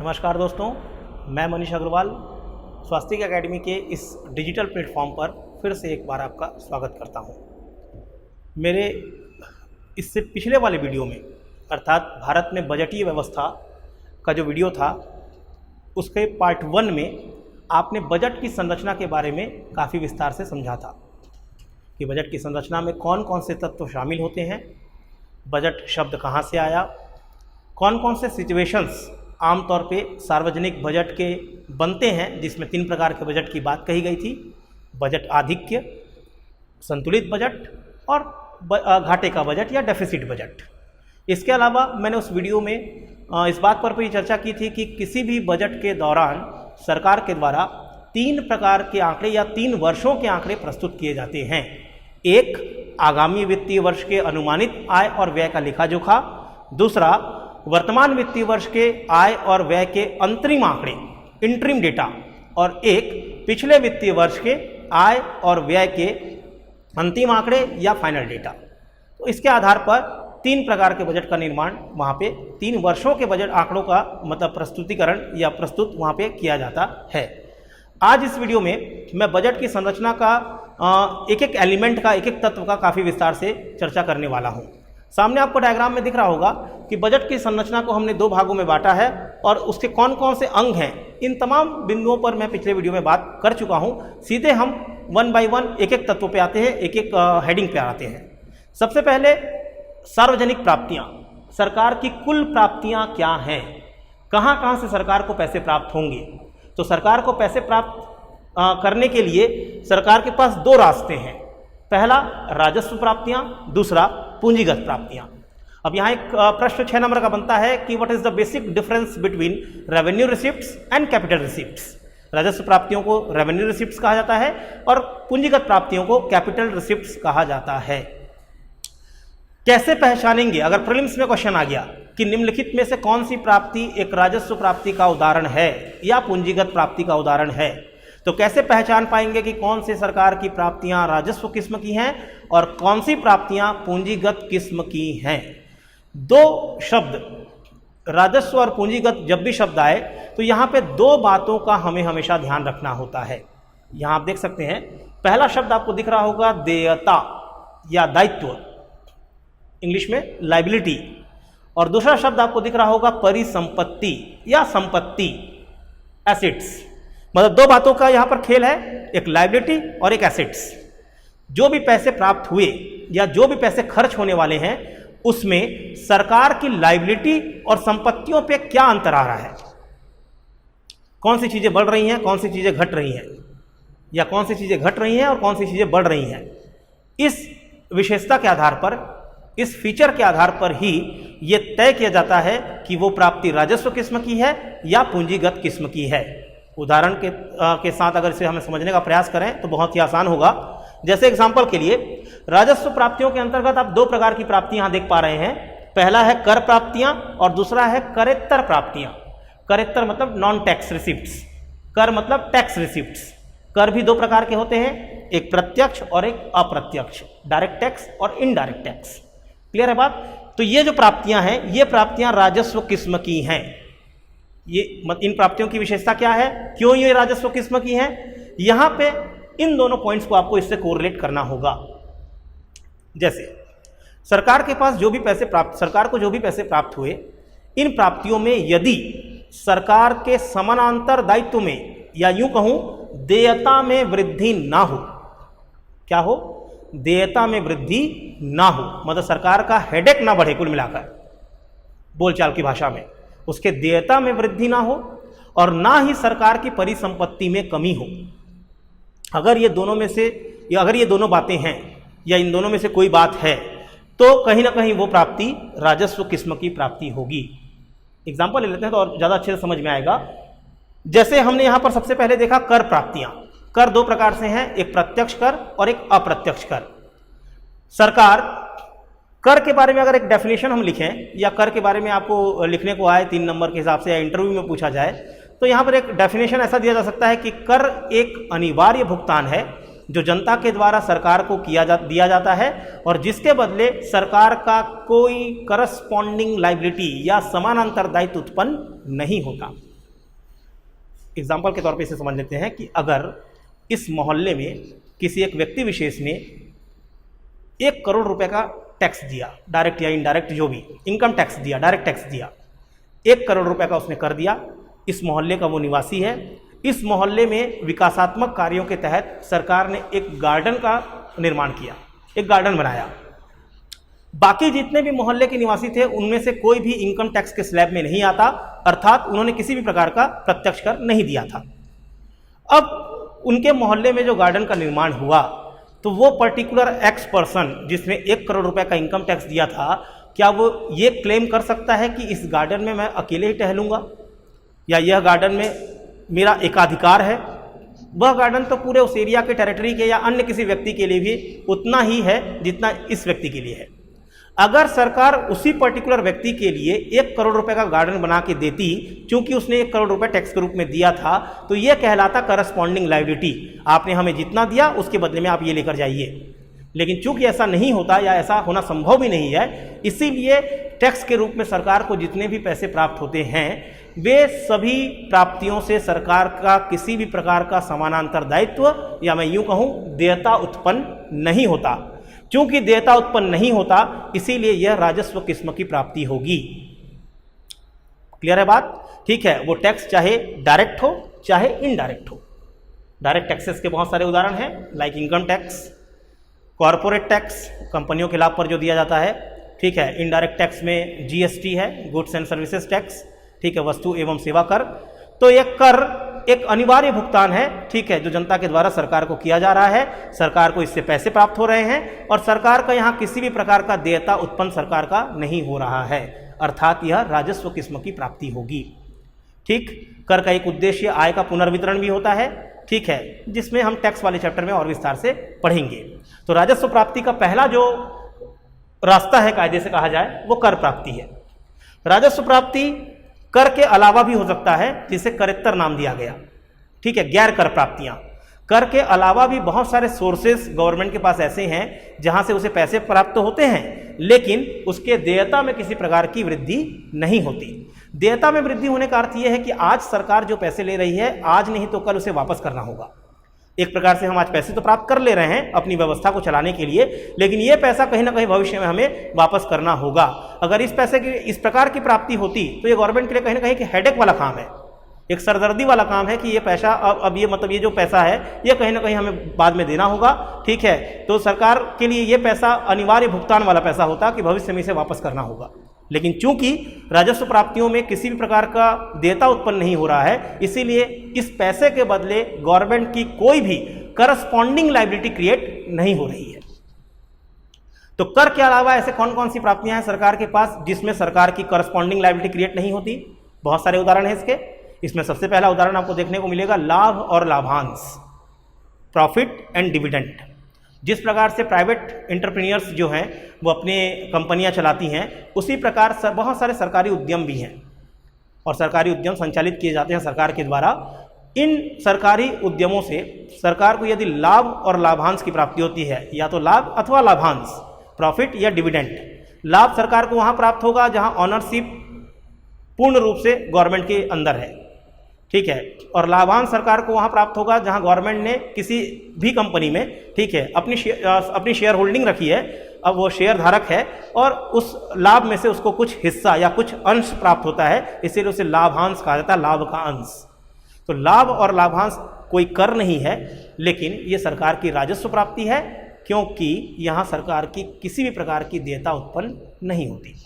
नमस्कार दोस्तों, मैं मनीष अग्रवाल स्वास्तिक एकेडमी के इस डिजिटल प्लेटफॉर्म पर फिर से एक बार आपका स्वागत करता हूं। मेरे इससे पिछले वाले वीडियो में अर्थात भारत में बजटीय व्यवस्था का जो वीडियो था उसके पार्ट 1 में आपने बजट की संरचना के बारे में काफ़ी विस्तार से समझा था कि बजट की संरचना में कौन कौन से तत्व शामिल होते हैं, बजट शब्द कहाँ से आया, कौन कौन से सिचुएशंस आमतौर पे सार्वजनिक बजट के बनते हैं, जिसमें 3 प्रकार के बजट की बात कही गई थी। बजट आधिक्य, संतुलित बजट और घाटे का बजट या डेफिसिट बजट। इसके अलावा मैंने उस वीडियो में इस बात पर भी चर्चा की थी कि किसी भी बजट के दौरान सरकार के द्वारा 3 प्रकार के आंकड़े या 3 वर्षों के आंकड़े प्रस्तुत किए जाते हैं। एक, आगामी वित्तीय वर्ष के अनुमानित आय और व्यय का लेखा जोखा। दूसरा, वर्तमान वित्तीय वर्ष के आय और व्यय के अंतरिम आंकड़े, इंटरिम डेटा। और एक, पिछले वित्तीय वर्ष के आय और व्यय के अंतिम आंकड़े या फाइनल डेटा। तो इसके आधार पर 3 प्रकार के बजट का निर्माण वहाँ पे 3 वर्षों के बजट आंकड़ों का मतलब प्रस्तुतिकरण या प्रस्तुत वहाँ पे किया जाता है। आज इस वीडियो में मैं बजट की संरचना का एक एक एलिमेंट का, एक एक तत्व का काफ़ी विस्तार से चर्चा करने वाला हूँ। सामने आपको डायग्राम में दिख रहा होगा कि बजट की संरचना को हमने 2 भागों में बांटा है और उसके कौन कौन से अंग हैं, इन तमाम बिंदुओं पर मैं पिछले वीडियो में बात कर चुका हूं। सीधे हम 1 बाय 1 एक एक तत्व पे आते हैं, एक एक हेडिंग पे आते हैं। सबसे पहले सार्वजनिक प्राप्तियां। सरकार की कुल प्राप्तियां क्या हैं, कहां कहां से सरकार को पैसे प्राप्त होंगे। तो सरकार को पैसे प्राप्त करने के लिए सरकार के पास 2 रास्ते हैं। पहला राजस्व प्राप्तियां, दूसरा पूंजीगत प्राप्तियां। अब यहाँ एक प्रश्न 6 नंबर का बनता है कि what is the basic difference between revenue receipts and capital receipts. राजस्व प्राप्तियों को रेवेन्यू रिसिप्ट्स कहा जाता है और पूंजीगत प्राप्तियों को कैपिटल रिसिप्ट्स कहा जाता है। कैसे पहचानेंगे, अगर प्रीलिम्स में क्वेश्चन आ गया कि निम्नलिखित में से कौन सी प्राप्ति एक राजस्व प्राप्ति का उदाहरण है या पूंजीगत प्राप्ति का उदाहरण है, तो कैसे पहचान पाएंगे कि कौन सी सरकार की प्राप्तियां राजस्व किस्म की हैं और कौन सी प्राप्तियां पूंजीगत किस्म की हैं। 2 शब्द राजस्व और पूंजीगत जब भी शब्द आए तो यहां पे 2 बातों का हमें हमेशा ध्यान रखना होता है। यहां आप देख सकते हैं, पहला शब्द आपको दिख रहा होगा देयता या दायित्व, इंग्लिश में लायबिलिटी, और दूसरा शब्द आपको दिख रहा होगा परिसंपत्ति या संपत्ति, एसेट्स। मतलब 2 बातों का यहां पर खेल है, एक लायबिलिटी और एक एसेट्स। जो भी पैसे प्राप्त हुए या जो भी पैसे खर्च होने वाले हैं उसमें सरकार की लायबिलिटी और संपत्तियों पे क्या अंतर आ रहा है, कौन सी चीजें बढ़ रही हैं, कौन सी चीजें घट रही हैं, या कौन सी चीजें घट रही हैं और कौन सी चीजें बढ़ रही हैं। इस विशेषता के आधार पर, इस फीचर के आधार पर ही यह तय किया जाता है कि वो प्राप्ति राजस्व किस्म की है या पूंजीगत किस्म की है। उदाहरण के साथ अगर इसे हमें समझने का प्रयास करें तो बहुत ही आसान होगा। जैसे एग्जांपल के लिए, राजस्व प्राप्तियों के अंतर्गत आप 2 प्रकार की प्राप्ति यहां देख पा रहे हैं। पहला है कर प्राप्तियां और दूसरा है करेत्तर प्राप्तियां। करेत्तर मतलब नॉन टैक्स रिसिप्ट्स, कर मतलब टैक्स रिसिप्ट्स। कर भी 2 प्रकार के होते हैं, एक प्रत्यक्ष और एक अप्रत्यक्ष, डायरेक्ट टैक्स और इनडायरेक्ट टैक्स। क्लियर है बात। तो ये जो प्राप्तियां हैं, ये प्राप्तियां राजस्व किस्म की हैं। ये इन प्राप्तियों की विशेषता क्या है, क्यों ये राजस्व किस्म की हैं, यहां पे इन दोनों पॉइंट्स को आपको इससे कोरिलेट करना होगा। जैसे सरकार के पास जो भी पैसे प्राप्त, सरकार को जो भी पैसे प्राप्त हुए, इन प्राप्तियों में यदि सरकार के समानांतर दायित्व में या यूं कहूं देयता में वृद्धि ना हो, क्या हो, देयता में वृद्धि ना हो, मतलब सरकार का हेडेक ना बढ़े, कुल मिलाकर बोलचाल की भाषा में उसके देयता में वृद्धि ना हो और ना ही सरकार की परिसंपत्ति में कमी हो। अगर ये दोनों में से, या अगर ये दोनों बातें हैं या इन दोनों में से कोई बात है तो कहीं ना कहीं वो प्राप्ति राजस्व किस्म की प्राप्ति होगी। एग्जाम्पल ले लेते हैं तो और ज़्यादा अच्छे से समझ में आएगा। जैसे हमने यहाँ पर सबसे पहले देखा कर प्राप्तियां। कर 2 प्रकार से हैं, एक प्रत्यक्ष कर और एक अप्रत्यक्ष कर। सरकार कर के बारे में अगर एक डेफिनेशन हम लिखें या कर के बारे में आपको लिखने को आए 3 नंबर के हिसाब से या इंटरव्यू में पूछा जाए तो यहाँ पर एक डेफिनेशन ऐसा दिया जा सकता है कि कर एक अनिवार्य भुगतान है जो जनता के द्वारा सरकार को दिया जाता है और जिसके बदले सरकार का कोई करस्पॉन्डिंग लायबिलिटी या समानांतर दायित्व उत्पन्न नहीं होता। एग्जाम्पल के तौर पे इसे समझ लेते हैं कि अगर इस मोहल्ले में किसी एक व्यक्ति विशेष ने 1 करोड़ रुपए का टैक्स दिया, डायरेक्ट या इनडायरेक्ट जो भी इनकम टैक्स दिया, डायरेक्ट टैक्स दिया, 1 करोड़ रुपए का उसने कर दिया, इस मोहल्ले का वो निवासी है। इस मोहल्ले में विकासात्मक कार्यों के तहत सरकार ने एक गार्डन का निर्माण किया, एक गार्डन बनाया। बाकी जितने भी मोहल्ले के निवासी थे उनमें से कोई भी इनकम टैक्स के स्लैब में नहीं आता, अर्थात उन्होंने किसी भी प्रकार का प्रत्यक्ष कर नहीं दिया था। अब उनके मोहल्ले में जो गार्डन का निर्माण हुआ तो वो पर्टिकुलर एक्स पर्सन जिसने 1 करोड़ रुपए का इनकम टैक्स दिया था, क्या वो ये क्लेम कर सकता है कि इस गार्डन में मैं अकेले ही टहलूंगा या यह गार्डन में मेरा एकाधिकार है? वह गार्डन तो पूरे उस एरिया के टेरिटरी के या अन्य किसी व्यक्ति के लिए भी उतना ही है जितना इस व्यक्ति के लिए है। अगर सरकार उसी पर्टिकुलर व्यक्ति के लिए 1 करोड़ रुपए का गार्डन बना के देती, चूंकि उसने 1 करोड़ रुपए टैक्स के रूप में दिया था, तो यह कहलाता करस्पॉन्डिंग लायबिलिटी। आपने हमें जितना दिया उसके बदले में आप ये लेकर जाइए। लेकिन चूंकि ऐसा नहीं होता या ऐसा होना संभव भी नहीं है, इसीलिए टैक्स के रूप में सरकार को जितने भी पैसे प्राप्त होते हैं वे सभी प्राप्तियों से सरकार का किसी भी प्रकार का समानांतर दायित्व या मैं यूं कहूं देयता उत्पन्न नहीं होता। चूंकि देयता उत्पन्न नहीं होता इसीलिए यह राजस्व किस्म की प्राप्ति होगी। क्लियर है बात? ठीक है, वो टैक्स चाहे डायरेक्ट हो चाहे इनडायरेक्ट हो। डायरेक्ट टैक्सेस के बहुत सारे उदाहरण हैं, like income tax, corporate tax, कंपनियों के लाभ पर जो दिया जाता है। ठीक है, इनडायरेक्ट टैक्स में जीएसटी है, गुड्स एंड सर्विसेज टैक्स। ठीक है, वस्तु एवं सेवा कर। तो यह कर एक अनिवार्य भुगतान है, ठीक है, जो जनता के द्वारा सरकार को किया जा रहा है। सरकार को इससे पैसे प्राप्त हो रहे हैं और सरकार का यहाँ किसी भी प्रकार का देयता उत्पन्न सरकार का नहीं हो रहा है, अर्थात यह राजस्व किस्म की प्राप्ति होगी। ठीक, कर का एक उद्देश्य आय का पुनर्वितरण भी होता है, ठीक है, जिसमें हम टैक्स वाले चैप्टर में और विस्तार से पढ़ेंगे। तो राजस्व प्राप्ति का पहला जो रास्ता है कायदे से कहा जाए वो कर प्राप्ति है। राजस्व प्राप्ति कर के अलावा भी हो सकता है, जिसे करेत्तर नाम दिया गया। ठीक है, गैर कर प्राप्तियां। कर के अलावा भी बहुत सारे सोर्सेस गवर्नमेंट के पास ऐसे हैं जहां से उसे पैसे प्राप्त होते हैं, लेकिन उसके देयता में किसी प्रकार की वृद्धि नहीं होती। देयता में वृद्धि होने का अर्थ यह है कि आज सरकार जो पैसे ले रही है, आज नहीं तो कल उसे वापस करना होगा। एक प्रकार से हम आज पैसे तो प्राप्त कर ले रहे हैं अपनी व्यवस्था को चलाने के लिए, लेकिन यह पैसा कहीं ना कहीं भविष्य में हमें वापस करना होगा। अगर इस पैसे की इस प्रकार की प्राप्ति होती तो ये गवर्नमेंट के लिए कहीं ना कहीं एक हेडेक वाला काम है, एक सरदर्दी वाला काम है कि ये पैसा अब ये मतलब ये जो पैसा है ये कहीं ना कहीं हमें बाद में देना होगा। ठीक है, तो सरकार के लिए ये पैसा अनिवार्य भुगतान वाला पैसा होता कि भविष्य में इसे वापस करना होगा। लेकिन चूंकि राजस्व प्राप्तियों में किसी भी प्रकार का देयता उत्पन्न नहीं हो रहा है, इसीलिए इस पैसे के बदले गवर्नमेंट की कोई भी करस्पॉन्डिंग लायबिलिटी क्रिएट नहीं हो रही है। तो कर के अलावा ऐसे कौन कौन सी प्राप्तियां हैं सरकार के पास जिसमें सरकार की करस्पॉन्डिंग लायबिलिटी क्रिएट नहीं होती? बहुत सारे उदाहरण हैं इसके। इसमें सबसे पहला उदाहरण आपको देखने को मिलेगा लाभ और लाभांश, प्रॉफिट एंड डिविडेंड। जिस प्रकार से प्राइवेट एंटरप्रेन्योर्स जो हैं वो अपने कंपनियां चलाती हैं, उसी प्रकार बहुत सारे सरकारी उद्यम भी हैं और सरकारी उद्यम संचालित किए जाते हैं सरकार के द्वारा। इन सरकारी उद्यमों से सरकार को यदि लाभ और लाभांश की प्राप्ति होती है, या तो लाभ अथवा लाभांश, प्रॉफिट या डिविडेंड। लाभ सरकार को वहाँ प्राप्त होगा जहाँ ऑनरशिप पूर्ण रूप से गवर्नमेंट के अंदर है, ठीक है, और लाभांश सरकार को वहाँ प्राप्त होगा जहाँ गवर्नमेंट ने किसी भी कंपनी में, ठीक है, अपनी शेयर होल्डिंग रखी है, अब वो शेयर धारक है और उस लाभ में से उसको कुछ हिस्सा या कुछ अंश प्राप्त होता है, इसीलिए उसे लाभांश कहा जाता है, लाभ का अंश। तो लाभ और लाभांश कोई कर नहीं है, लेकिन ये सरकार की राजस्व प्राप्ति है, क्योंकि यहाँ सरकार की किसी भी प्रकार की देयता उत्पन्न नहीं होती।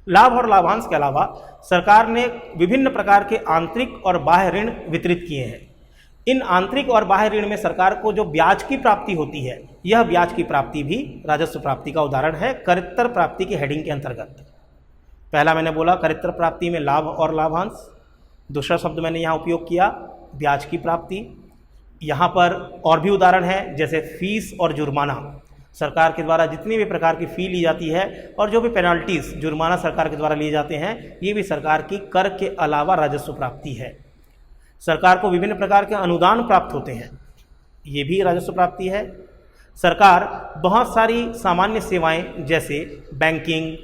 लाभ और लाभांश के अलावा सरकार ने विभिन्न प्रकार के आंतरिक और बाह्य ऋण वितरित किए हैं। इन आंतरिक और बाह्य ऋण में सरकार को जो ब्याज की प्राप्ति होती है, यह ब्याज की प्राप्ति भी राजस्व प्राप्ति का उदाहरण है, करेत्तर प्राप्ति की हेडिंग के अंतर्गत। पहला मैंने बोला करेत्तर प्राप्ति में लाभ और लाभांश, दूसरा शब्द मैंने यहाँ उपयोग किया ब्याज की प्राप्ति। यहाँ पर और भी उदाहरण है, जैसे फीस और जुर्माना। सरकार के द्वारा जितनी भी प्रकार की फ़ी ली जाती है और जो भी पेनल्टीज जुर्माना सरकार के द्वारा लिए जाते हैं, ये भी सरकार की कर के अलावा राजस्व प्राप्ति है। सरकार को विभिन्न प्रकार के अनुदान प्राप्त होते हैं, ये भी राजस्व प्राप्ति है। सरकार बहुत सारी सामान्य सेवाएं जैसे बैंकिंग,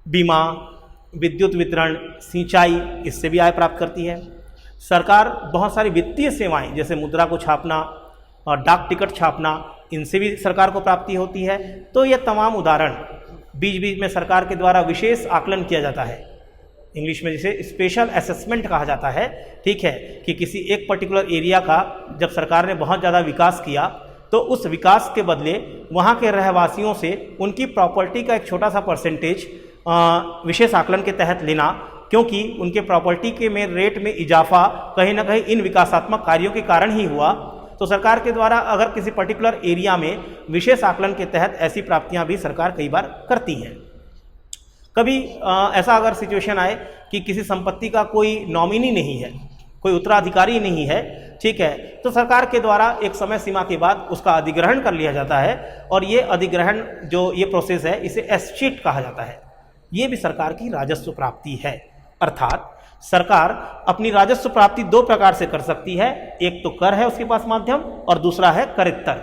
बीमा, विद्युत वितरण, सिंचाई, इससे भी आय प्राप्त करती है। सरकार बहुत सारी वित्तीय सेवाएं जैसे मुद्रा को छापना और डाक टिकट छापना, इनसे भी सरकार को प्राप्ति होती है। तो ये तमाम उदाहरण बीच बीच में सरकार के द्वारा विशेष आकलन किया जाता है, इंग्लिश में जिसे स्पेशल असेसमेंट कहा जाता है। ठीक है, कि किसी एक पर्टिकुलर एरिया का जब सरकार ने बहुत ज़्यादा विकास किया तो उस विकास के बदले वहाँ के रहवासियों से उनकी प्रॉपर्टी का एक छोटा सा परसेंटेज विशेष आकलन के तहत लेना, क्योंकि उनके प्रॉपर्टी के में रेट में इजाफा कहीं ना कहीं इन विकासात्मक कार्यों के कारण ही हुआ। तो सरकार के द्वारा अगर किसी पर्टिकुलर एरिया में विशेष आकलन के तहत ऐसी प्राप्तियां भी सरकार कई बार करती है। कभी ऐसा अगर सिचुएशन आए कि किसी संपत्ति का कोई नॉमिनी नहीं है, कोई उत्तराधिकारी नहीं है, ठीक है, तो सरकार के द्वारा एक समय सीमा के बाद उसका अधिग्रहण कर लिया जाता है और ये अधिग्रहण जो ये प्रोसेस है इसे एस्चीट कहा जाता है। ये भी सरकार की राजस्व प्राप्ति है। अर्थात सरकार अपनी राजस्व प्राप्ति दो प्रकार से कर सकती है, एक तो कर है उसके पास माध्यम और दूसरा है करेत्तर।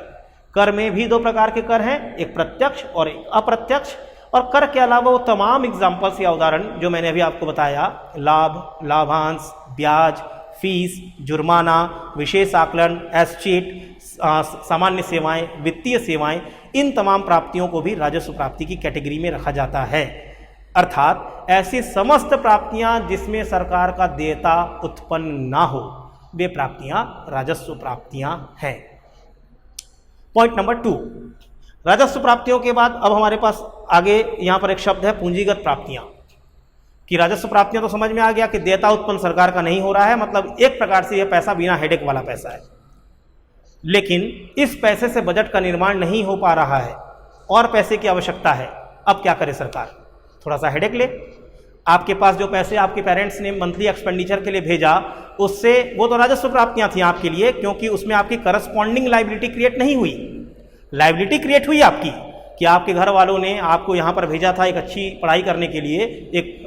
कर में भी दो प्रकार के कर हैं, एक प्रत्यक्ष और एक अप्रत्यक्ष। और कर के अलावा वो तमाम एग्जाम्पल्स या उदाहरण जो मैंने अभी आपको बताया, लाभ, लाभांश, ब्याज, फीस, जुर्माना, विशेष आकलन, एस्चीट, सामान्य सेवाएं, वित्तीय सेवाएं, इन तमाम प्राप्तियों को भी राजस्व प्राप्ति की कैटेगरी में रखा जाता है। अर्थात ऐसी समस्त प्राप्तियां जिसमें सरकार का देयता उत्पन्न ना हो, वे प्राप्तियां राजस्व प्राप्तियां हैं। पॉइंट नंबर 2, राजस्व प्राप्तियों के बाद अब हमारे पास आगे यहां पर एक शब्द है पूंजीगत प्राप्तियां। कि राजस्व प्राप्तियां तो समझ में आ गया कि देयता उत्पन्न सरकार का नहीं हो रहा है, मतलब एक प्रकार से यह पैसा बिना हेडेक वाला पैसा है। लेकिन इस पैसे से बजट का निर्माण नहीं हो पा रहा है और पैसे की आवश्यकता है। अब क्या करे सरकार? थोड़ा सा हेडेक ले। आपके पास जो पैसे आपके पेरेंट्स ने मंथली एक्सपेंडिचर के लिए भेजा, उससे वो तो राजस्व प्राप्तियां थी आपके लिए, क्योंकि उसमें आपकी करस्पॉन्डिंग लायबिलिटी क्रिएट नहीं हुई। लायबिलिटी क्रिएट हुई आपकी कि आपके घर वालों ने आपको यहाँ पर भेजा था एक अच्छी पढ़ाई करने के लिए, एक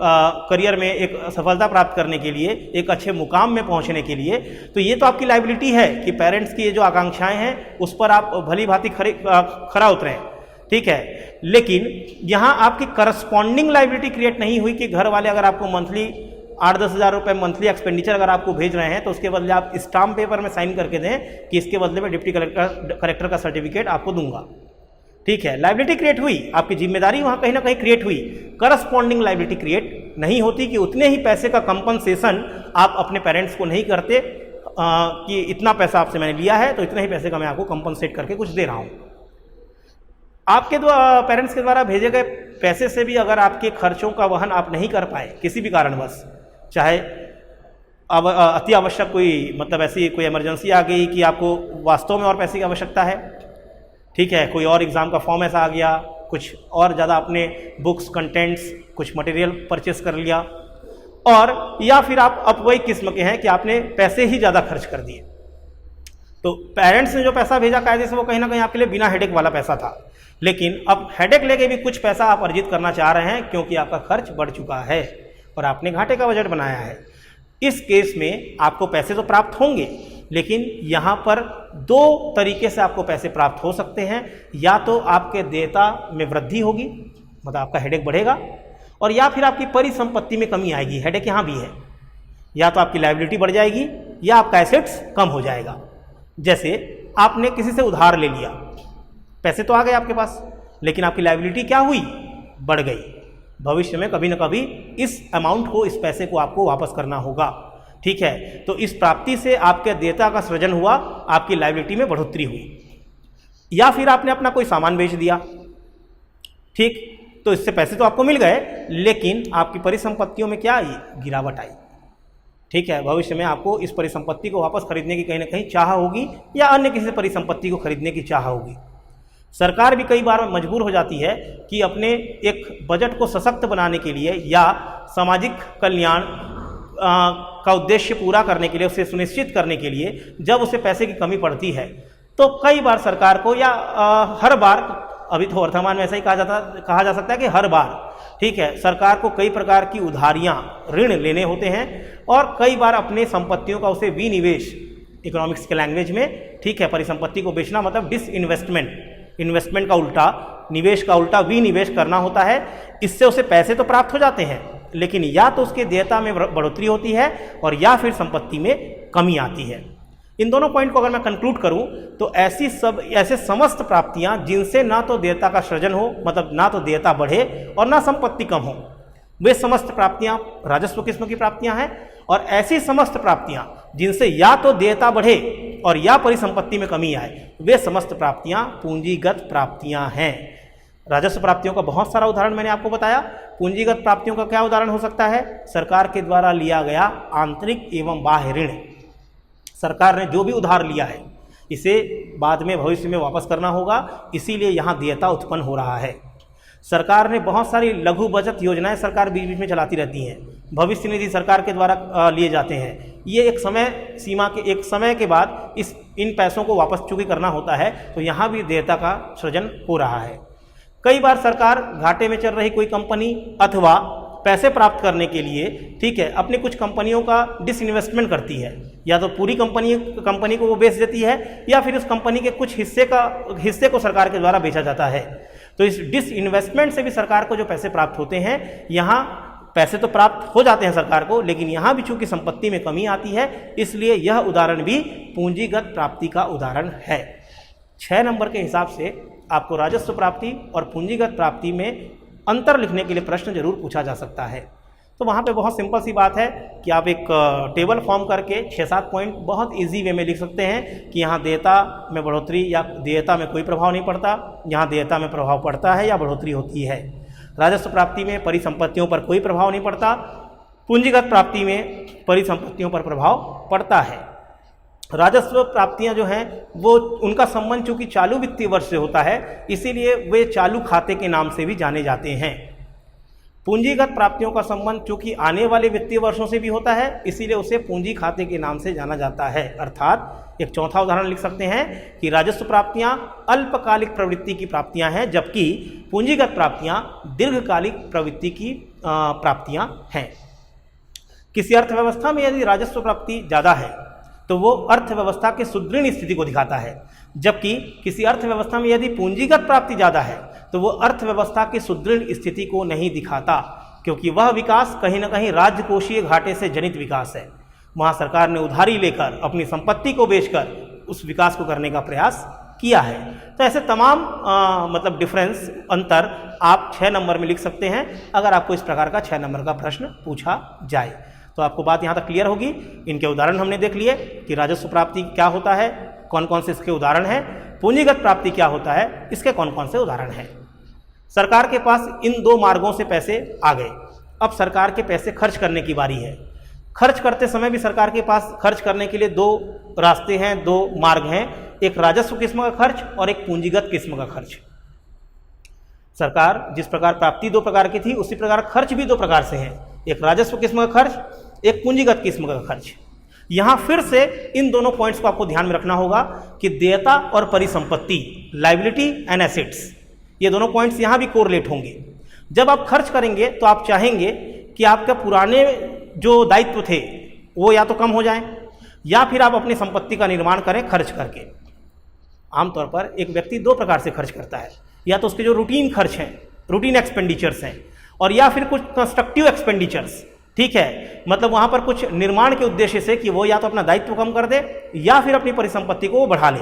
करियर में एक सफलता प्राप्त करने के लिए, एक अच्छे मुकाम में पहुँचने के लिए। तो ये तो आपकी लायबिलिटी है कि पेरेंट्स की ये जो आकांक्षाएं हैं उस पर आप भली भांति खरा उतरें, ठीक है। लेकिन यहाँ आपकी करस्पॉन्डिंग लायबिलिटी क्रिएट नहीं हुई कि घर वाले अगर आपको मंथली 8-10 हज़ार रुपये मंथली एक्सपेंडिचर अगर आपको भेज रहे हैं तो उसके बदले आप स्टाम्प पेपर में साइन करके दें कि इसके बदले में डिप्टी कलेक्टर का सर्टिफिकेट आपको दूंगा, ठीक है। लायबिलिटी क्रिएट हुई, आपकी जिम्मेदारी वहाँ कहीं ना कहीं क्रिएट हुई। करस्पॉन्डिंग लायबिलिटी क्रिएट नहीं होती कि उतने ही पैसे का कंपनसेशन आप अपने पेरेंट्स को नहीं करते कि इतना पैसा आपसे मैंने लिया है तो इतने ही पैसे का मैं आपको कंपनसेट करके कुछ दे रहा हूँ। आपके द्वारा पेरेंट्स के द्वारा भेजे गए पैसे से भी अगर आपके खर्चों का वहन आप नहीं कर पाए किसी भी कारणवश, चाहे अति आवश्यक कोई मतलब ऐसी कोई इमरजेंसी आ गई कि आपको वास्तव में और पैसे की आवश्यकता है, ठीक है, कोई और एग्ज़ाम का फॉर्म ऐसा आ गया, कुछ और ज़्यादा आपने बुक्स, कंटेंट्स, कुछ मटेरियल परचेस कर लिया, और या फिर आप अब वही किस्म के हैं कि आपने पैसे ही ज़्यादा खर्च कर दिए। तो पेरेंट्स ने जो पैसा भेजा कायदे से वो कहीं ना कहीं आपके लिए बिना हेडेक वाला पैसा था, लेकिन अब हेडेक लेके भी कुछ पैसा आप अर्जित करना चाह रहे हैं क्योंकि आपका खर्च बढ़ चुका है और आपने घाटे का बजट बनाया है। इस केस में आपको पैसे तो प्राप्त होंगे, लेकिन यहाँ पर दो तरीके से आपको पैसे प्राप्त हो सकते हैं। या तो आपके देयता में वृद्धि होगी, मतलब आपका हेडेक बढ़ेगा, और या फिर आपकी परिसंपत्ति में कमी आएगी। हेडेक यहाँ भी है, या तो आपकी लायबिलिटी बढ़ जाएगी या आपका एसेट्स कम हो जाएगा। जैसे आपने किसी से उधार ले लिया, पैसे तो आ गए आपके पास, लेकिन आपकी लायबिलिटी क्या हुई? बढ़ गई। भविष्य में कभी ना कभी इस अमाउंट को, इस पैसे को आपको वापस करना होगा, ठीक है। तो इस प्राप्ति से आपके देयता का सृजन हुआ, आपकी लायबिलिटी में बढ़ोतरी हुई। या फिर आपने अपना कोई सामान बेच दिया, ठीक, तो इससे पैसे तो आपको मिल गए, लेकिन आपकी परिसंपत्तियों में क्या आई? गिरावट आई, ठीक है। भविष्य में आपको इस परिसंपत्ति को वापस खरीदने की कहीं ना कहीं चाह होगी या अन्य किसी परिसंपत्ति को खरीदने की चाह होगी। सरकार भी कई बार मजबूर हो जाती है कि अपने एक बजट को सशक्त बनाने के लिए या सामाजिक कल्याण का उद्देश्य पूरा करने के लिए, उसे सुनिश्चित करने के लिए जब उसे पैसे की कमी पड़ती है तो कई बार सरकार को, या हर बार, अभी तो वर्तमान में ऐसा ही कहा जा सकता है कि हर बार, ठीक है, सरकार को कई प्रकार की उधारियां, ऋण लेने होते हैं और कई बार अपने संपत्तियों का उसे विनिवेश, इकोनॉमिक्स के लैंग्वेज में, ठीक है, परिसंपत्ति को बेचना मतलब डिसइन्वेस्टमेंट, इन्वेस्टमेंट का उल्टा, निवेश का उल्टा विनिवेश करना होता है। इससे उसे पैसे तो प्राप्त हो जाते हैं, लेकिन या तो उसके देयता में बढ़ोतरी होती है और या फिर संपत्ति में कमी आती है। इन दोनों पॉइंट को अगर मैं कंक्लूड करूं तो ऐसे समस्त प्राप्तियां जिनसे ना तो देयता का सृजन हो, मतलब ना तो देयता बढ़े और ना संपत्ति कम हो, वे समस्त प्राप्तियां राजस्व किस्म की प्राप्तियां हैं। और ऐसी समस्त प्राप्तियां जिनसे या तो देयता बढ़े और या परिसंपत्ति में कमी आए, वे समस्त प्राप्तियां पूंजीगत प्राप्तियां हैं। राजस्व प्राप्तियों का बहुत सारा उदाहरण मैंने आपको बताया। पूंजीगत प्राप्तियों का क्या उदाहरण हो सकता है? सरकार के द्वारा लिया गया आंतरिक एवं बाह्य ऋण। सरकार ने जो भी उधार लिया है इसे बाद में भविष्य में वापस करना होगा, इसीलिए यहाँ देयता उत्पन्न हो रहा है। सरकार ने बहुत सारी लघु बचत योजनाएं सरकार बीच बीच में चलाती रहती हैं। भविष्य निधि सरकार के द्वारा लिए जाते हैं। ये एक समय के बाद इन पैसों को वापस चूंकि करना होता है, तो यहाँ भी देयता का सृजन हो रहा है। कई बार सरकार घाटे में चल रही कोई कंपनी अथवा पैसे प्राप्त करने के लिए, ठीक है, अपनी कुछ कंपनियों का डिसइन्वेस्टमेंट करती है। या तो पूरी कंपनी को वो बेच देती है या फिर उस कंपनी के कुछ हिस्से को सरकार के द्वारा बेचा जाता है। तो इस डिसइन्वेस्टमेंट से भी सरकार को जो पैसे प्राप्त होते हैं, यहाँ पैसे तो प्राप्त हो जाते हैं सरकार को, लेकिन यहाँ भी चूंकि संपत्ति में कमी आती है, इसलिए यह उदाहरण भी पूंजीगत प्राप्ति का उदाहरण है। 6 नंबर के हिसाब से आपको राजस्व प्राप्ति और पूंजीगत प्राप्ति में अंतर लिखने के लिए प्रश्न जरूर पूछा जा सकता है। तो वहाँ पे बहुत सिंपल सी बात है कि आप एक टेबल फॉर्म करके 6-7 पॉइंट बहुत इजी वे में लिख सकते हैं कि यहाँ देयता में बढ़ोतरी या देयता में कोई प्रभाव नहीं पड़ता, यहाँ देयता में प्रभाव पड़ता है या बढ़ोतरी होती है। राजस्व प्राप्ति में परिसंपत्तियों पर कोई प्रभाव नहीं पड़ता, पूंजीगत प्राप्ति में परिसंपत्तियों पर प्रभाव पड़ता है। राजस्व प्राप्तियां जो हैं वो उनका संबंध चूंकि चालू वित्तीय वर्ष से होता है, इसीलिए वे चालू खाते के नाम से भी जाने जाते हैं। पूंजीगत प्राप्तियों का संबंध चूंकि आने वाले वित्तीय वर्षों से भी होता है, इसीलिए उसे पूंजी खाते के नाम से जाना जाता है। अर्थात एक चौथा उदाहरण लिख सकते हैं कि राजस्व प्राप्तियां अल्पकालिक प्रवृत्ति की प्राप्तियां हैं, जबकि पूंजीगत प्राप्तियां दीर्घकालिक प्रवृत्ति की प्राप्तियां हैं। किसी अर्थव्यवस्था में यदि राजस्व प्राप्ति ज़्यादा है तो वो अर्थव्यवस्था के सुदृढ़ स्थिति को दिखाता है, जबकि किसी अर्थव्यवस्था में यदि पूंजीगत प्राप्ति ज़्यादा है तो वो अर्थव्यवस्था की सुदृढ़ स्थिति को नहीं दिखाता, क्योंकि वह विकास कहीं ना कहीं राजकोषीय घाटे से जनित विकास है। वहाँ सरकार ने उधारी लेकर अपनी संपत्ति को बेचकर उस विकास को करने का प्रयास किया है। तो ऐसे तमाम मतलब डिफरेंस, अंतर आप 6 नंबर में लिख सकते हैं अगर आपको इस प्रकार का 6 नंबर का प्रश्न पूछा जाए। तो आपको बात यहाँ तक क्लियर होगी। इनके उदाहरण हमने देख लिए कि राजस्व प्राप्ति क्या होता है, कौन कौन से इसके उदाहरण हैं, पूंजीगत प्राप्ति क्या होता है, इसके कौन कौन से उदाहरण हैं। सरकार के पास इन 2 मार्गों से पैसे आ गए। अब सरकार के पैसे खर्च करने की बारी है। खर्च करते समय भी सरकार के पास खर्च करने के लिए 2 रास्ते हैं, 2 मार्ग हैं, एक राजस्व किस्म का खर्च और एक पूंजीगत किस्म का खर्च। सरकार जिस प्रकार प्राप्ति 2 प्रकार की थी, उसी प्रकार खर्च भी 2 प्रकार से हैं, एक राजस्व किस्म का खर्च, एक पूंजीगत किस्म का खर्च। यहाँ फिर से इन दोनों पॉइंट्स को आपको ध्यान में रखना होगा कि देयता और परिसंपत्ति, लायबिलिटी एंड एसेट्स, ये दोनों पॉइंट्स यहाँ भी कोरिलेट होंगे। जब आप खर्च करेंगे तो आप चाहेंगे कि आपके पुराने जो दायित्व थे वो या तो कम हो जाएं या फिर आप अपनी संपत्ति का निर्माण करें खर्च करके। आमतौर पर एक व्यक्ति 2 प्रकार से खर्च करता है, या तो उसके जो रूटीन खर्च हैं, रूटीन एक्सपेंडिचर्स हैं, और या फिर कुछ कंस्ट्रक्टिव एक्सपेंडिचर्स, ठीक है, मतलब वहाँ पर कुछ निर्माण के उद्देश्य से कि वो या तो अपना दायित्व कम कर दे या फिर अपनी परिसंपत्ति को वो बढ़ा ले।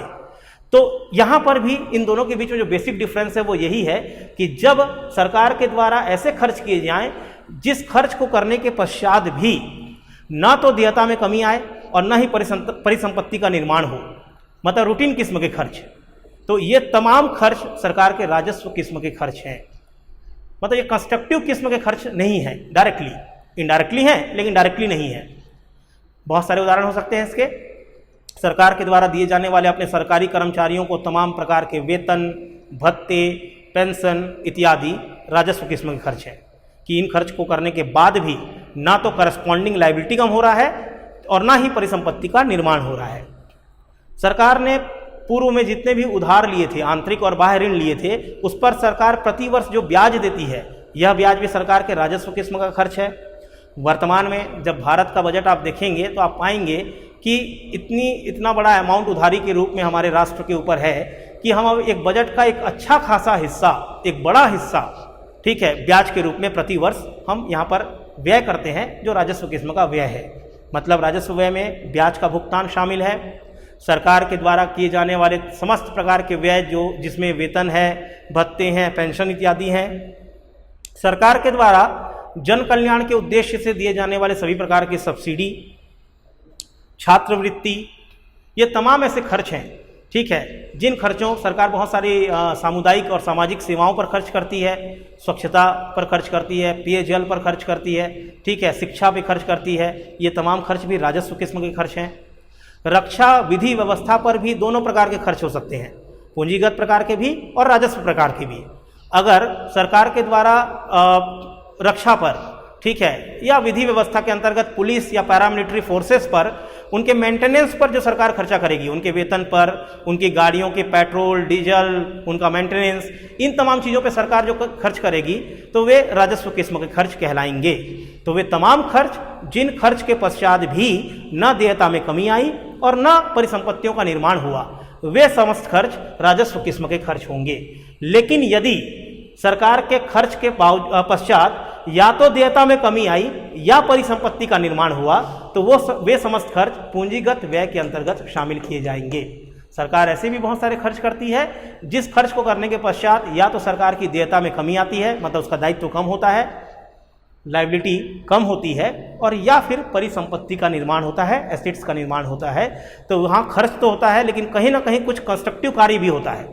तो यहाँ पर भी इन दोनों के बीच में जो बेसिक डिफरेंस है वो यही है कि जब सरकार के द्वारा ऐसे खर्च किए जाएं जिस खर्च को करने के पश्चात भी ना तो देयता में कमी आए और ना ही परिसंपत्ति का निर्माण हो, मतलब रूटीन किस्म के खर्च, तो ये तमाम खर्च सरकार के राजस्व किस्म के खर्च हैं। मतलब ये कंस्ट्रक्टिव किस्म के खर्च नहीं है, डायरेक्टली, इनडायरेक्टली हैं लेकिन डायरेक्टली नहीं है। बहुत सारे उदाहरण हो सकते हैं इसके। सरकार के द्वारा दिए जाने वाले अपने सरकारी कर्मचारियों को तमाम प्रकार के वेतन, भत्ते, पेंशन इत्यादि राजस्व किस्म के खर्च हैं कि इन खर्च को करने के बाद भी ना तो करस्पॉन्डिंग लायबिलिटी कम हो रहा है और ना ही परिसंपत्ति का निर्माण हो रहा है। सरकार ने पूर्व में जितने भी उधार लिए थे, आंतरिक और बाह्य ऋण लिए थे, उस पर सरकार प्रतिवर्ष जो ब्याज देती है, यह ब्याज भी सरकार के राजस्व किस्म का खर्च है। वर्तमान में जब भारत का बजट आप देखेंगे तो आप पाएंगे कि इतना बड़ा अमाउंट उधारी के रूप में हमारे राष्ट्र के ऊपर है कि हम अब एक बजट का एक अच्छा खासा हिस्सा, एक बड़ा हिस्सा, ठीक है, ब्याज के रूप में प्रतिवर्ष हम यहाँ पर व्यय करते हैं जो राजस्व किस्म का व्यय है। मतलब राजस्व व्यय में ब्याज का भुगतान शामिल है, सरकार के द्वारा किए जाने वाले समस्त प्रकार के व्यय जो जिसमें वेतन है, भत्ते हैं, पेंशन इत्यादि हैं, सरकार के द्वारा जन कल्याण के उद्देश्य से दिए जाने वाले सभी प्रकार की सब्सिडी, छात्रवृत्ति, ये तमाम ऐसे खर्च हैं, ठीक है, जिन खर्चों सरकार बहुत सारी सामुदायिक और सामाजिक सेवाओं पर खर्च करती है, स्वच्छता पर खर्च करती है, पेयजल पर खर्च करती है, ठीक है, शिक्षा पे खर्च करती है, ये तमाम खर्च भी राजस्व किस्म के खर्च हैं। रक्षा विधि व्यवस्था पर भी दोनों प्रकार के खर्च हो सकते हैं, पूंजीगत प्रकार के भी और राजस्व प्रकार के भी। अगर सरकार के द्वारा रक्षा पर, ठीक है, या विधि व्यवस्था के अंतर्गत पुलिस या पैरामिलिट्री फोर्सेस पर, उनके मेंटेनेंस पर जो सरकार खर्चा करेगी, उनके वेतन पर, उनकी गाड़ियों के पेट्रोल डीजल, उनका मेंटेनेंस, इन तमाम चीज़ों पे सरकार जो खर्च करेगी तो वे राजस्व किस्म के खर्च कहलाएंगे। तो वे तमाम खर्च जिन खर्च के पश्चात भी न देयता में कमी आई और न परिसंपत्तियों का निर्माण हुआ, वे समस्त खर्च राजस्व किस्म के खर्च होंगे। लेकिन यदि सरकार के खर्च के पश्चात या तो देयता में कमी आई या परिसंपत्ति का निर्माण हुआ तो वे समस्त खर्च पूंजीगत व्यय के अंतर्गत शामिल किए जाएंगे। सरकार ऐसे भी बहुत सारे खर्च करती है जिस खर्च को करने के पश्चात या तो सरकार की देयता में कमी आती है, मतलब उसका दायित्व कम होता है, लायबिलिटी कम होती है, और या फिर परिसंपत्ति का निर्माण होता है, एसेट्स का निर्माण होता है। तो वहाँ खर्च तो होता है लेकिन कहीं ना कहीं कुछ कंस्ट्रक्टिव कार्य भी होता है।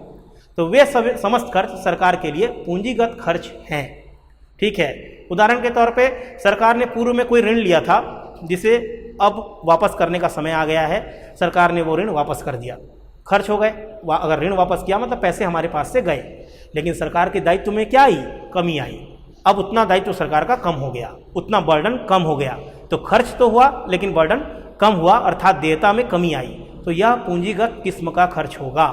तो वे समस्त खर्च सरकार के लिए पूंजीगत खर्च हैं, ठीक है। उदाहरण के तौर पे सरकार ने पूर्व में कोई ऋण लिया था जिसे अब वापस करने का समय आ गया है, सरकार ने वो ऋण वापस कर दिया, खर्च हो गए। अगर ऋण वापस किया मतलब पैसे हमारे पास से गए, लेकिन सरकार के दायित्व में क्या आई, कमी आई। अब उतना दायित्व सरकार का कम हो गया, उतना बर्डन कम हो गया, तो खर्च तो हुआ लेकिन बर्डन कम हुआ, अर्थात देयता में कमी आई। तो यह पूंजीगत किस्म का खर्च होगा।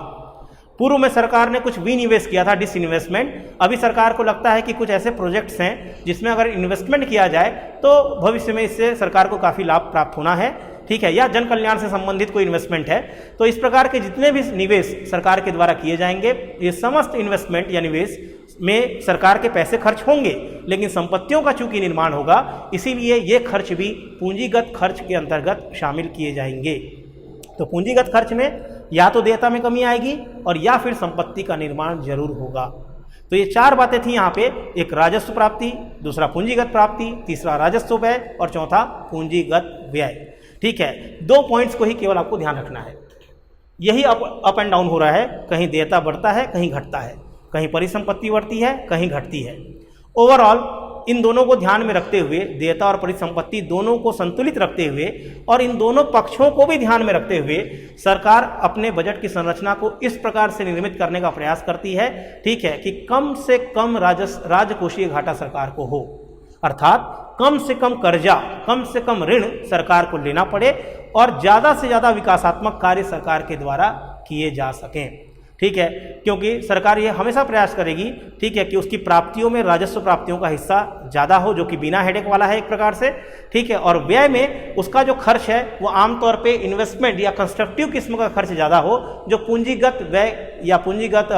पूर्व में सरकार ने कुछ विनिवेश किया था, डिसइन्वेस्टमेंट। अभी सरकार को लगता है कि कुछ ऐसे प्रोजेक्ट्स हैं जिसमें अगर इन्वेस्टमेंट किया जाए तो भविष्य में इससे सरकार को काफ़ी लाभ प्राप्त होना है, ठीक है, या जन कल्याण से संबंधित कोई इन्वेस्टमेंट है। तो इस प्रकार के जितने भी निवेश सरकार के द्वारा किए जाएंगे, ये समस्त इन्वेस्टमेंट या निवेश में सरकार के पैसे खर्च होंगे, लेकिन संपत्तियों का चूंकि निर्माण होगा, इसीलिए ये खर्च भी पूंजीगत खर्च के अंतर्गत शामिल किए जाएंगे। तो पूंजीगत खर्च में या तो देयता में कमी आएगी और या फिर संपत्ति का निर्माण जरूर होगा। तो ये चार बातें थी यहाँ पे, एक राजस्व प्राप्ति, दूसरा पूंजीगत प्राप्ति, तीसरा राजस्व व्यय और चौथा पूंजीगत व्यय, ठीक है। 2 पॉइंट्स को ही केवल आपको ध्यान रखना है। यही अप एंड डाउन हो रहा है, कहीं देयता बढ़ता है, कहीं घटता है, कहीं परिसंपत्ति बढ़ती है, कहीं घटती है। ओवरऑल इन दोनों को ध्यान में रखते हुए, देयता और परिसंपत्ति दोनों को संतुलित रखते हुए और इन दोनों पक्षों को भी ध्यान में रखते हुए सरकार अपने बजट की संरचना को इस प्रकार से निर्मित करने का प्रयास करती है, ठीक है, कि कम से कम राजकोषीय घाटा सरकार को हो, अर्थात कम से कम कर्जा, कम से कम ऋण सरकार को लेना पड़े और ज़्यादा से ज़्यादा विकासात्मक कार्य सरकार के द्वारा किए जा सकें, ठीक है। क्योंकि सरकार ये हमेशा प्रयास करेगी, ठीक है, कि उसकी प्राप्तियों में राजस्व प्राप्तियों का हिस्सा ज़्यादा हो, जो कि बिना हेडेक वाला है एक प्रकार से, ठीक है, और व्यय में उसका जो खर्च है वो आमतौर पे इन्वेस्टमेंट या कंस्ट्रक्टिव किस्म का खर्च ज़्यादा हो, जो पूंजीगत व्यय या पूंजीगत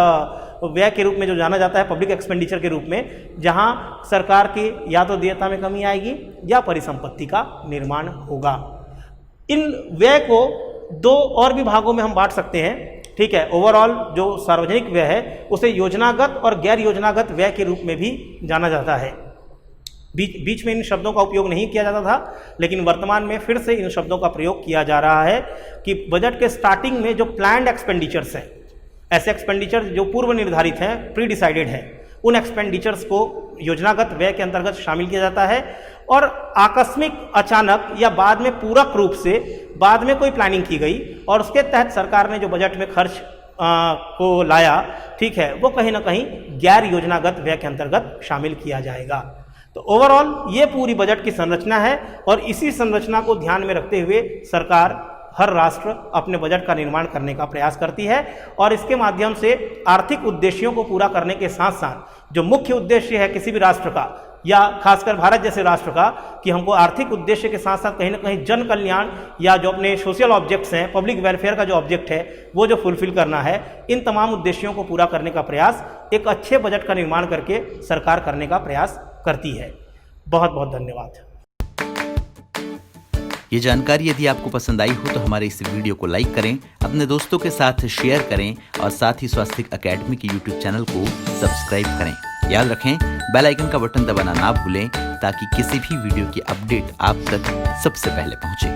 व्यय के रूप में जो जाना जाता है, पब्लिक एक्सपेंडिचर के रूप में, जहाँ सरकार की या तो देयता में कमी आएगी या परिसंपत्ति का निर्माण होगा। इन व्यय को 2 और भी भागों में हम बांट सकते हैं, ठीक है। ओवरऑल जो सार्वजनिक व्यय है उसे योजनागत और गैर योजनागत व्यय के रूप में भी जाना जाता है। बीच में इन शब्दों का उपयोग नहीं किया जाता था, लेकिन वर्तमान में फिर से इन शब्दों का प्रयोग किया जा रहा है कि बजट के स्टार्टिंग में जो प्लान्ड एक्सपेंडिचर्स हैं, ऐसे एक्सपेंडिचर जो पूर्व निर्धारित हैं, प्री डिसाइडेड हैं, उन एक्सपेंडिचर्स को योजनागत व्यय के अंतर्गत शामिल किया जाता है। और आकस्मिक, अचानक या बाद में पूरक रूप से बाद में कोई प्लानिंग की गई और उसके तहत सरकार ने जो बजट में खर्च को लाया, ठीक है, वो कहीं ना कहीं गैर योजनागत व्यय के अंतर्गत शामिल किया जाएगा। तो ओवरऑल ये पूरी बजट की संरचना है और इसी संरचना को ध्यान में रखते हुए सरकार, हर राष्ट्र अपने बजट का निर्माण करने का प्रयास करती है और इसके माध्यम से आर्थिक उद्देश्यों को पूरा करने के साथ साथ जो मुख्य उद्देश्य है किसी भी राष्ट्र का या खासकर भारत जैसे राष्ट्र का, कि हमको आर्थिक उद्देश्य के साथ साथ कहीं ना कहीं जन कल्याण या जो अपने सोशल ऑब्जेक्ट्स हैं, पब्लिक वेलफेयर का जो ऑब्जेक्ट है वो जो फुलफिल करना है, इन तमाम उद्देश्यों को पूरा करने का प्रयास एक अच्छे बजट का निर्माण करके सरकार करने का प्रयास करती है। बहुत बहुत धन्यवाद। ये जानकारी यदि आपको पसंद आई हो तो हमारे इस वीडियो को लाइक करें, अपने दोस्तों के साथ शेयर करें और साथ ही स्वास्तिक अकेडमी के यूट्यूब चैनल को सब्सक्राइब करें। याद रखें, बेल आइकन का बटन दबाना ना भूलें ताकि किसी भी वीडियो की अपडेट आप तक सबसे पहले पहुंचे।